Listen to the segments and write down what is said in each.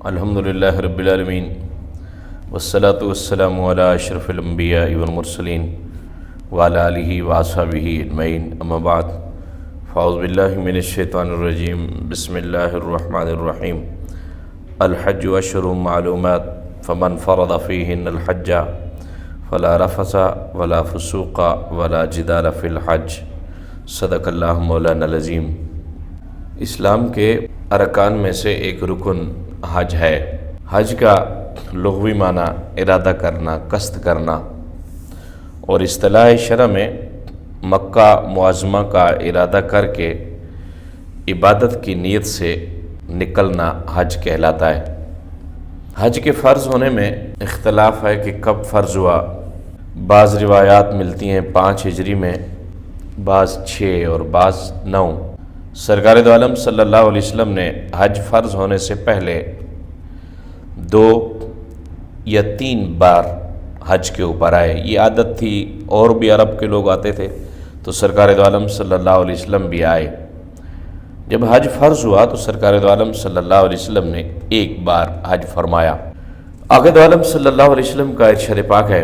الحمدللہ رب العالمین والصلاة والسلام علی اشرف الانبیاء والمرسلین وعلی آلہ واصحابہ اجمعین اما بعد فاعوذ باللہ من الشیطان الرجیم بسم اللہ الرحمن الرحیم الحج اشہر معلومات فمن فرض فیہن الحج فلا رفث ولا فسوق ولا جدال فی الحج صدق اللہ مولانا العظیم۔ اسلام کے ارکان میں سے ایک رکن حج ہے۔ حج کا لغوی معنی ارادہ کرنا، قصد کرنا، اور اصطلاح شرع میں مکہ معظمہ کا ارادہ کر کے عبادت کی نیت سے نکلنا حج کہلاتا ہے۔ حج کے فرض ہونے میں اختلاف ہے کہ کب فرض ہوا۔ بعض روایات ملتی ہیں 5 ہجری میں، بعض 6 اور بعض 9۔ سرکار دو عالم صلی اللہ علیہ وسلم نے حج فرض ہونے سے پہلے 2 یا 3 بار حج کے اوپر آئے۔ یہ عادت تھی، اور بھی عرب کے لوگ آتے تھے تو سرکار دو عالم صلی اللہ علیہ وسلم بھی آئے۔ جب حج فرض ہوا تو سرکار دو عالم صلی اللہ علیہ وسلم نے 1 بار حج فرمایا۔ آقا دو عالم صلی اللہ علیہ وسلم کا ارشاد پاک ہے،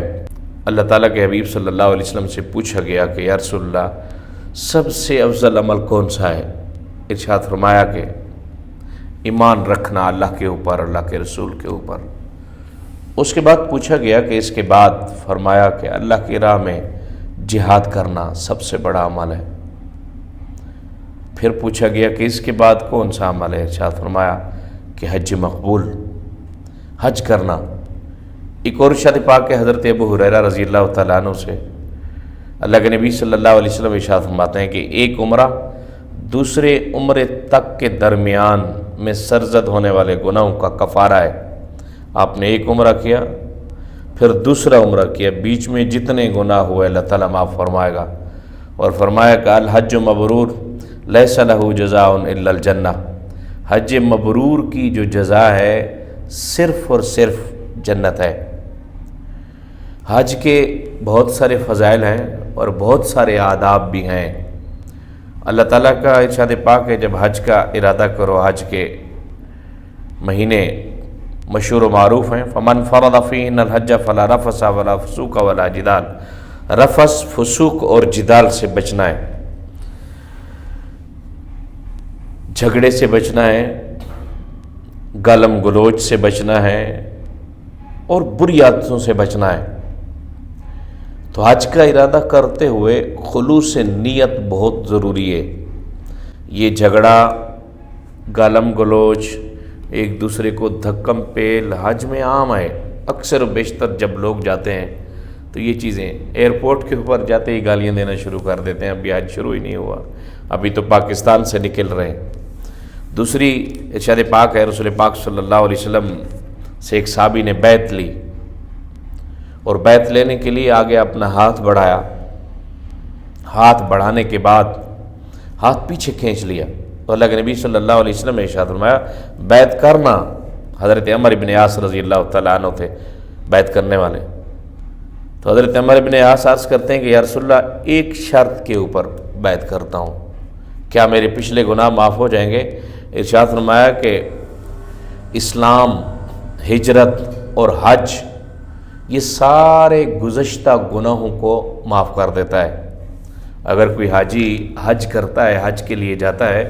اللہ تعالیٰ کے حبیب صلی اللہ علیہ وسلم سے پوچھا گیا کہ یا رسول اللہ سب سے افضل عمل کون سا ہے؟ ارشاد فرمایا کہ ایمان رکھنا اللہ کے اوپر، اللہ کے رسول کے اوپر۔ اس کے بعد پوچھا گیا کہ اس کے بعد، فرمایا کہ اللہ کی راہ میں جہاد کرنا سب سے بڑا عمل ہے۔ پھر پوچھا گیا کہ اس کے بعد کون سا عمل ہے؟ ارشاد فرمایا کہ حج مقبول، حج کرنا۔ ایک اور ارشاد پاک ہے حضرت ابو ہریرہ رضی اللہ تعالیٰ عنہ سے، اللہ کے نبی صلی اللہ علیہ وسلم ارشاد فرماتے ہیں کہ ایک عمرہ دوسرے عمرے تک کے درمیان میں سرزد ہونے والے گناہوں کا کفارہ ہے۔ آپ نے ایک عمرہ کیا، پھر دوسرا عمرہ کیا، بیچ میں جتنے گناہ ہوئے اللہ تعالیٰ معاف فرمائے گا۔ اور فرمایا کہ الحج مبرور لیس لہ جزاء الا الجنہ، حج مبرور کی جو جزا ہے صرف اور صرف جنت ہے۔ حج کے بہت سارے فضائل ہیں اور بہت سارے آداب بھی ہیں۔ اللہ تعالیٰ کا ارشاد پاک ہے جب حج کا ارادہ کرو، حج کے مہینے مشہور و معروف ہیں، فمن فرض فیہن الحج فلا رفث ولا فسوق ولا جدال۔ رفث، فسوق اور جدال سے بچنا ہے، جھگڑے سے بچنا ہے، گالم گلوچ سے بچنا ہے، اور بری عادتوں سے بچنا ہے۔ تو حج کا ارادہ کرتے ہوئے خلوص نیت بہت ضروری ہے۔ یہ جھگڑا، گالم گلوچ، ایک دوسرے کو دھکم پیل حج میں عام ہے۔ اکثر و بیشتر جب لوگ جاتے ہیں تو یہ چیزیں، ایئرپورٹ کے اوپر جاتے ہی گالیاں دینا شروع کر دیتے ہیں، ابھی حج شروع ہی نہیں ہوا، ابھی تو پاکستان سے نکل رہے ہیں۔ دوسری ارشاد پاک ہے، رسول پاک صلی اللہ علیہ وسلم سے ایک صحابی نے بیعت لی، اور بیعت لینے کے لیے آگے اپنا ہاتھ بڑھایا، ہاتھ بڑھانے کے بعد ہاتھ پیچھے کھینچ لیا تو اللہ کے نبی صلی اللہ علیہ وسلم نے ارشاد فرمایا بیعت کرنا۔ حضرت عمر بن عاص رضی اللہ تعالیٰ عنہ تھے بیعت کرنے والے، تو حضرت عمر بن عاص عرض کرتے ہیں کہ یا رسول اللہ ایک شرط کے اوپر بیعت کرتا ہوں، کیا میرے پچھلے گناہ معاف ہو جائیں گے؟ ارشاد فرمایا کہ اسلام، ہجرت اور حج یہ سارے گزشتہ گناہوں کو معاف کر دیتا ہے۔ اگر کوئی حاجی حج کرتا ہے، حج کے لیے جاتا ہے،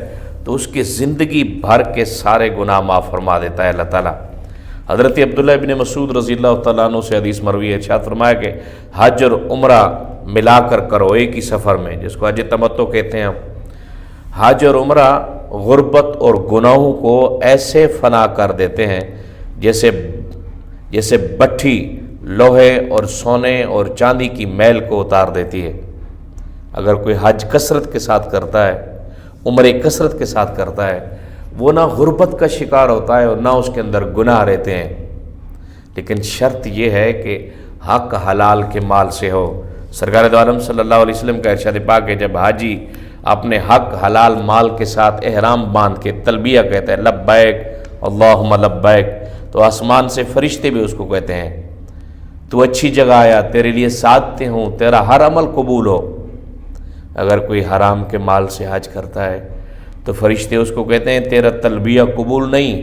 تو اس کے زندگی بھر کے سارے گناہ معاف فرما دیتا ہے اللہ تعالیٰ۔ حضرت عبداللہ بن مسعود رضی اللہ تعالیٰ عنہ سے حدیث مروی ہے، ارشاد فرمایا کہ حج اور عمرہ ملا کر کرو ایک ہی سفر میں، جس کو حج تمتع کہتے ہیں ہم۔ حج اور عمرہ غربت اور گناہوں کو ایسے فنا کر دیتے ہیں جیسے بٹھی لوہے اور سونے اور چاندی کی میل کو اتار دیتی ہے۔ اگر کوئی حج کثرت کے ساتھ کرتا ہے، عمرے کثرت کے ساتھ کرتا ہے، وہ نہ غربت کا شکار ہوتا ہے اور نہ اس کے اندر گناہ رہتے ہیں۔ لیکن شرط یہ ہے کہ حق حلال کے مال سے ہو۔ سرکار دو عالم صلی اللہ علیہ وسلم کا ارشاد پاک ہے جب حاجی اپنے حق حلال مال کے ساتھ احرام باندھ کے تلبیہ کہتا ہے لبیک اللہم لبیک، تو آسمان سے فرشتے بھی اس کو کہتے ہیں تو اچھی جگہ آیا، تیرے لیے سعادتیں ہوں، تیرا ہر عمل قبول ہو۔ اگر کوئی حرام کے مال سے حج کرتا ہے تو فرشتے اس کو کہتے ہیں تیرا تلبیہ قبول نہیں،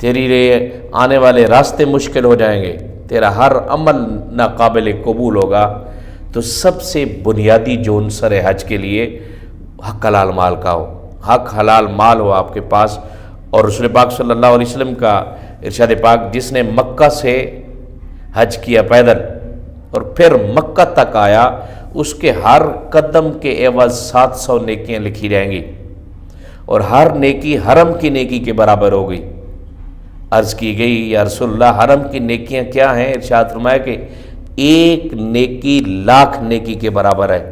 تیری لیے آنے والے راستے مشکل ہو جائیں گے، تیرا ہر عمل ناقابل قبول ہوگا، تو سب سے بنیادی جو عنصر ہے حج کے لیے حق حلال مال کا ہو، حق حلال مال ہو آپ کے پاس۔ اور رسول پاک صلی اللہ علیہ وسلم کا ارشاد پاک، جس نے مکہ سے حج کیا پیدل اور پھر مکہ تک آیا، اس کے ہر قدم کے عوض 700 نیکیاں لکھی جائیں گی، اور ہر نیکی حرم کی نیکی کے برابر ہوگی۔ عرض کی گئی یا رسول اللہ حرم کی نیکیاں کیا ہیں؟ ارشاد فرمایا کہ ایک نیکی لاکھ نیکی کے برابر ہے۔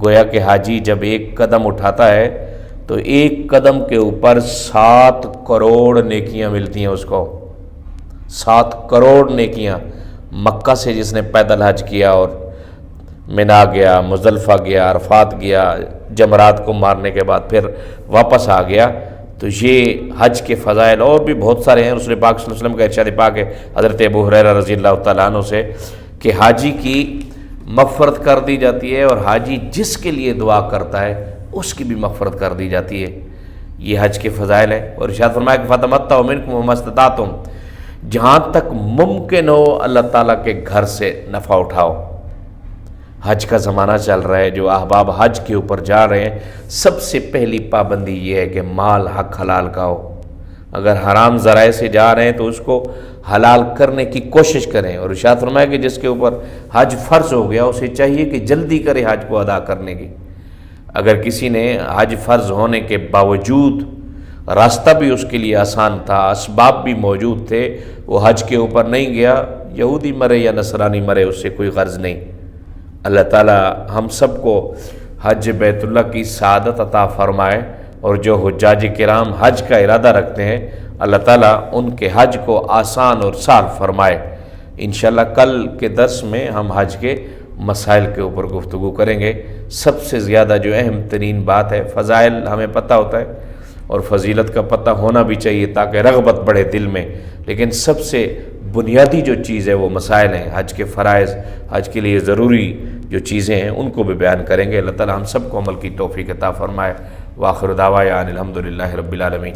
گویا کہ حاجی جب ایک قدم اٹھاتا ہے تو ایک قدم کے اوپر 7 کروڑ نیکیاں ملتی ہیں اس کو، 7 کروڑ نیکیاں۔ مکہ سے جس نے پیدل حج کیا اور منا گیا، مزدلفہ گیا، عرفات گیا، جمرات کو مارنے کے بعد پھر واپس آ گیا، تو یہ حج کے فضائل اور بھی بہت سارے ہیں۔ رسول پاک صلی اللہ علیہ وسلم کا ارشاد پاک ہے حضرت ابو ہریرہ رضی اللہ تعالیٰ عنہ سے کہ حاجی کی مغفرت کر دی جاتی ہے، اور حاجی جس کے لیے دعا کرتا ہے اس کی بھی مغفرت کر دی جاتی ہے۔ یہ حج کے فضائل ہیں۔ اور ارشاد فرمایا کہ فَتَمَتَّعُوا مِنْكُمْ وَمَا اسْتَطَعْتُمْ، جہاں تک ممکن ہو اللہ تعالیٰ کے گھر سے نفع اٹھاؤ۔ حج کا زمانہ چل رہا ہے، جو احباب حج کے اوپر جا رہے ہیں، سب سے پہلی پابندی یہ ہے کہ مال حق حلال کا ہو۔ اگر حرام ذرائع سے جا رہے ہیں تو اس کو حلال کرنے کی کوشش کریں۔ اور ارشاد فرمایا کہ جس کے اوپر حج فرض ہو گیا اسے چاہیے کہ جلدی کرے حج کو ادا کرنے کی۔ اگر کسی نے حج فرض ہونے کے باوجود، راستہ بھی اس کے لیے آسان تھا، اسباب بھی موجود تھے، وہ حج کے اوپر نہیں گیا، یہودی مرے یا نصرانی مرے، اس سے کوئی غرض نہیں۔ اللہ تعالیٰ ہم سب کو حج بیت اللہ کی سعادت عطا فرمائے، اور جو حجاج کرام حج کا ارادہ رکھتے ہیں اللہ تعالیٰ ان کے حج کو آسان اور سہل فرمائے۔ انشاءاللہ کل کے درس میں ہم حج کے مسائل کے اوپر گفتگو کریں گے۔ سب سے زیادہ جو اہم ترین بات ہے، فضائل ہمیں پتہ ہوتا ہے اور فضیلت کا پتہ ہونا بھی چاہیے تاکہ رغبت بڑھے دل میں، لیکن سب سے بنیادی جو چیز ہے وہ مسائل ہیں، حج کے فرائض، حج کے لیے ضروری جو چیزیں ہیں ان کو بھی بیان کریں گے۔ اللہ تعالیٰ ہم سب کو عمل کی توفیق عطا فرمائے۔ وآخر دعوانا الحمدللہ رب العالمین۔